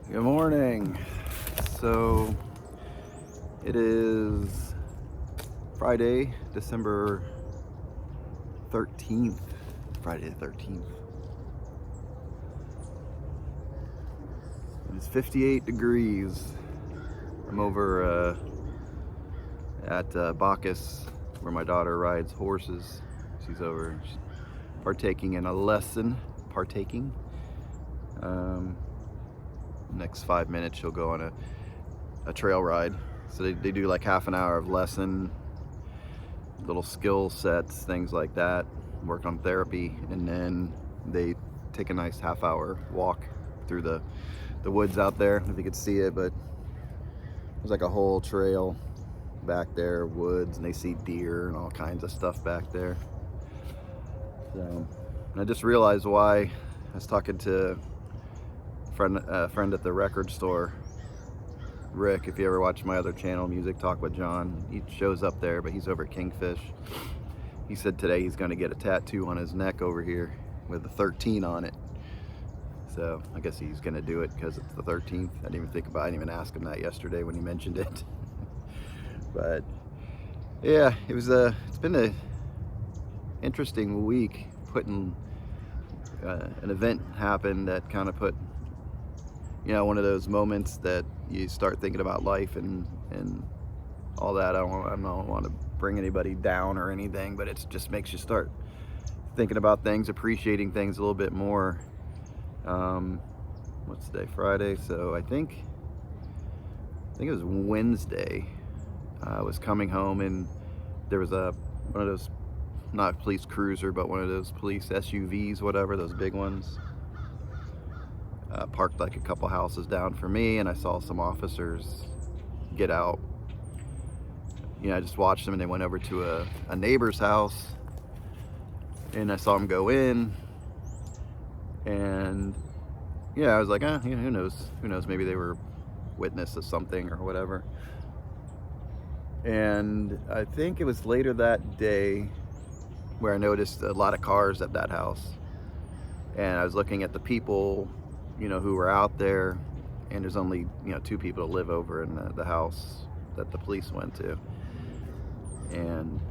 Good morning. So it is Friday, December 13th. Friday the 13th. It's 58 degrees. I'm over at Bacchus where my daughter rides horses. She's over partaking in a lesson. Next 5 minutes she'll go on a trail ride. So they do like half an hour of lesson, little skill sets, things like that, work on therapy, and then they take a nice half-hour walk through the woods out there, if you could see it, but there's like a whole trail back there, woods, and they see deer and all kinds of stuff back there. So, and I just realized why. I was talking to a friend at the record store, Rick. If you ever watch my other channel, Music Talk with John, he shows up there, but he's over at Kingfish. He said today he's going to get a tattoo on his neck over here with a 13 on it. So I guess he's going to do it because it's the 13th. I didn't even ask him that yesterday when he mentioned it. But yeah, it's been a interesting week. Putting an event happened that kind of put, one of those moments that you start thinking about life and all that. I don't want to bring anybody down or anything, but it just makes you start thinking about things, appreciating things a little bit more. What's today? Friday. So I think it was Wednesday. I was coming home and there was one of those, not a police cruiser, but one of those police SUVs, whatever, those big ones, parked like a couple houses down for me, and I saw some officers get out. I just watched them, and they went over to a neighbor's house, and I saw them go in, and I was like, who knows, maybe they were witness of something or whatever. And I think it was later that day where I noticed a lot of cars at that house, and I was looking at the people, who were out there, and there's only, 2 people to live over in the house that the police went to. And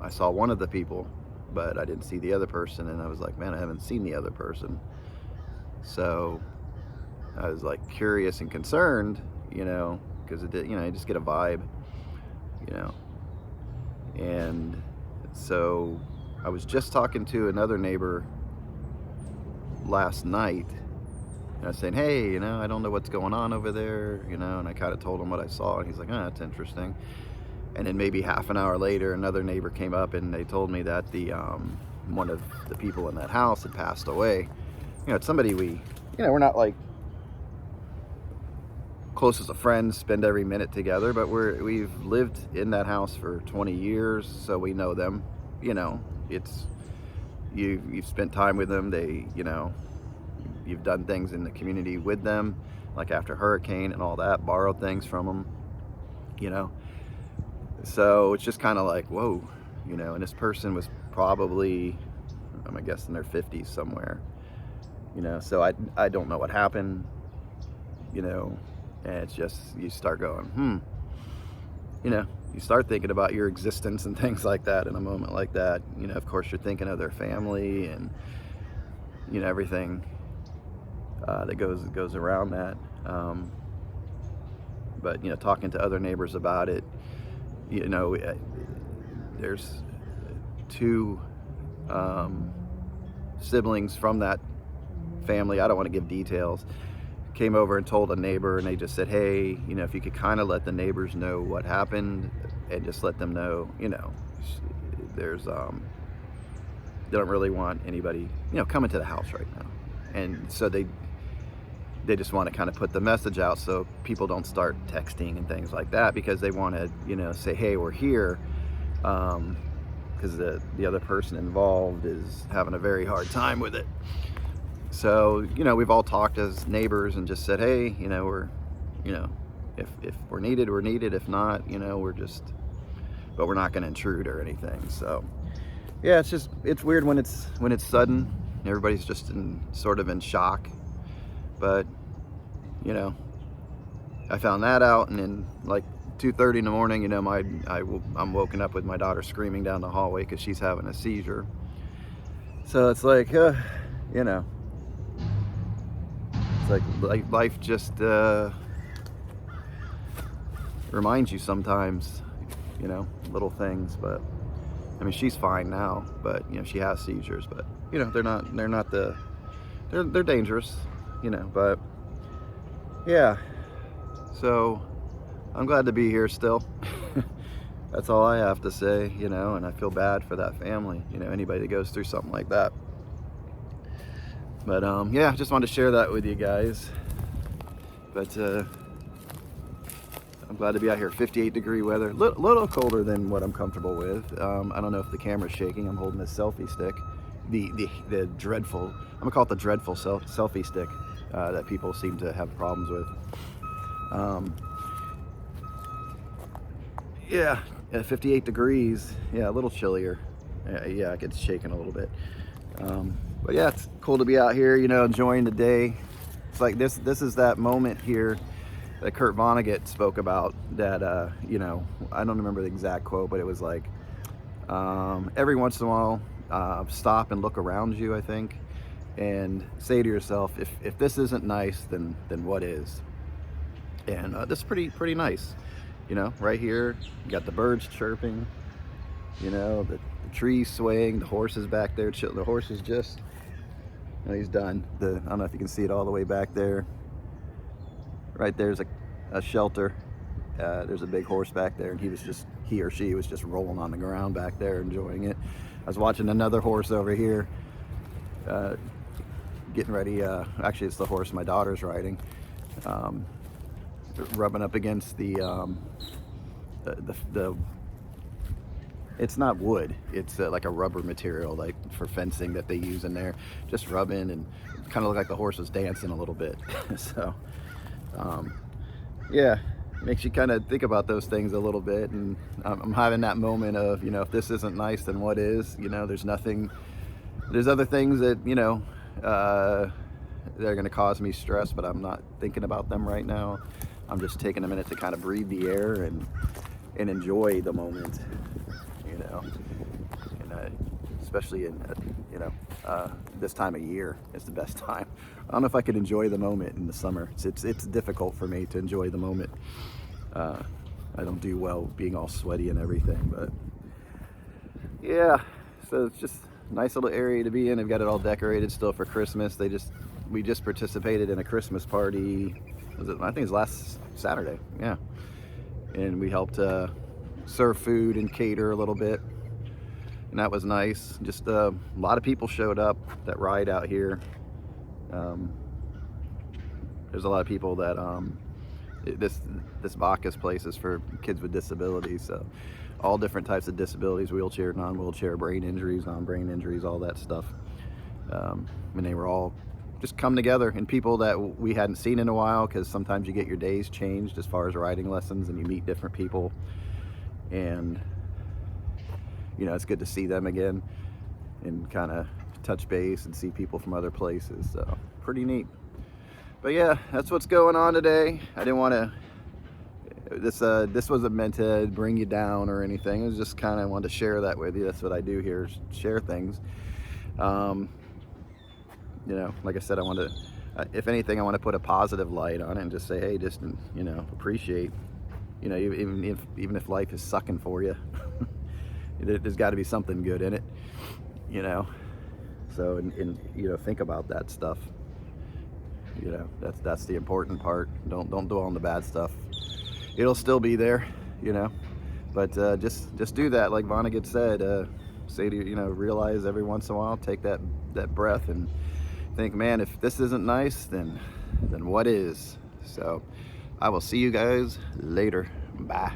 I saw one of the people, but I didn't see the other person, and I was like, man, I haven't seen the other person. So I was like curious and concerned, because it did, you just get a vibe, and so I was just talking to another neighbor last night, and I was saying, hey, I don't know what's going on over there, and I kind of told him what I saw, and he's like, oh, that's interesting. And then maybe half an hour later, another neighbor came up, and they told me that the one of the people in that house had passed away. It's somebody we're not like close as a friend, spend every minute together, but we've lived in that house for 20 years, so we know them. It's you've spent time with them. They, you've done things in the community with them, like after hurricane and all that, borrowed things from them, so it's just kind of like, whoa, and this person was probably, I'm guessing, in their 50s somewhere, so I don't know what happened, and it's just, you start going, you start thinking about your existence and things like that in a moment like that. Of course, you're thinking of their family and, everything that goes around that. But, talking to other neighbors about it, there's 2 siblings from that family. I don't want to give details. Came over and told a neighbor, and they just said, hey, if you could kind of let the neighbors know what happened, and just let them know, there's they don't really want anybody, coming to the house right now. And so they just want to kind of put the message out so people don't start texting and things like that, because they want to, say, hey, we're here, because the other person involved is having a very hard time with it. So, we've all talked as neighbors and just said, hey, we're, if we're needed, we're needed. If not, but we're not going to intrude or anything. So, yeah, it's weird when it's sudden. Everybody's just sort of in shock. But you know, I found that out, and then like 2:30 in the morning, you know, I'm woken up with my daughter screaming down the hallway because she's having a seizure. So it's like, you know, it's like life just reminds you sometimes, you know, little things. But I mean, she's fine now, but you know, she has seizures, but you know, they're dangerous, you know. But yeah, so I'm glad to be here still. That's all I have to say, you know, and I feel bad for that family, you know, anybody that goes through something like that. But yeah, just wanted to share that with you guys. But I'm glad to be out here. 58-degree weather, little colder than what I'm comfortable with. I don't know if the camera's shaking. I'm holding this selfie stick, the dreadful, I'm gonna call it the dreadful selfie stick that people seem to have problems with. Yeah, 58 degrees. Yeah, a little chillier. Yeah, it gets shaking a little bit. But yeah, it's cool to be out here, you know, enjoying the day. It's like this is that moment here that Kurt Vonnegut spoke about, that you know, I don't remember the exact quote, but it was like, every once in a while, stop and look around you, I think, and say to yourself, if this isn't nice, then what is? And this is pretty nice, you know. Right here, you got the birds chirping, you know, the trees swaying, the horses back there. The horse is just, you know, he's done. I don't know if you can see it all the way back there. Right there's a shelter. There's a big horse back there, and he or she was just rolling on the ground back there, enjoying it. I was watching another horse over here, getting ready. Actually, it's the horse my daughter's riding, rubbing up against the it's not wood, it's like a rubber material, like for fencing, that they use in there, just rubbing, and kind of look like the horse was dancing a little bit. So yeah, makes you kind of think about those things a little bit. And I'm having that moment of, you know, if this isn't nice, then what is? You know, there's other things that, you know, they're going to cause me stress, but I'm not thinking about them right now. I'm just taking a minute to kind of breathe the air and enjoy the moment, you know. And especially in, you know, this time of year is the best time. I don't know if I could enjoy the moment in the summer. It's difficult for me to enjoy the moment. I don't do well being all sweaty and everything, but yeah, so it's just a nice little area to be in. They've got it all decorated still for Christmas. We just participated in a Christmas party. I think it was last Saturday, yeah. And we helped serve food and cater a little bit, and that was nice. Just a lot of people showed up that ride out here. There's a lot of people that this Bacchus place is for kids with disabilities, so all different types of disabilities: wheelchair, non-wheelchair, brain injuries, non-brain injuries, all that stuff. And they were all just come together, and people that we hadn't seen in a while, because sometimes you get your days changed as far as riding lessons, and you meet different people, and you know, it's good to see them again and kind of touch base and see people from other places. So pretty neat. But yeah, that's what's going on today. I didn't want to, this wasn't meant to bring you down or anything. It was just kind of wanted to share that with you. That's what I do here, share things. You know, like I said, I want to, if anything, I want to put a positive light on it and just say, hey, just, you know, appreciate, you know, even if life is sucking for you, there's got to be something good in it, you know. So, and you know, think about that stuff. You know, that's the important part. Don't dwell on the bad stuff. It'll still be there, you know. But just do that, like Vonnegut said. Say to you know, realize every once in a while, take that breath and think, man, if this isn't nice, then what is? So I will see you guys later. Bye.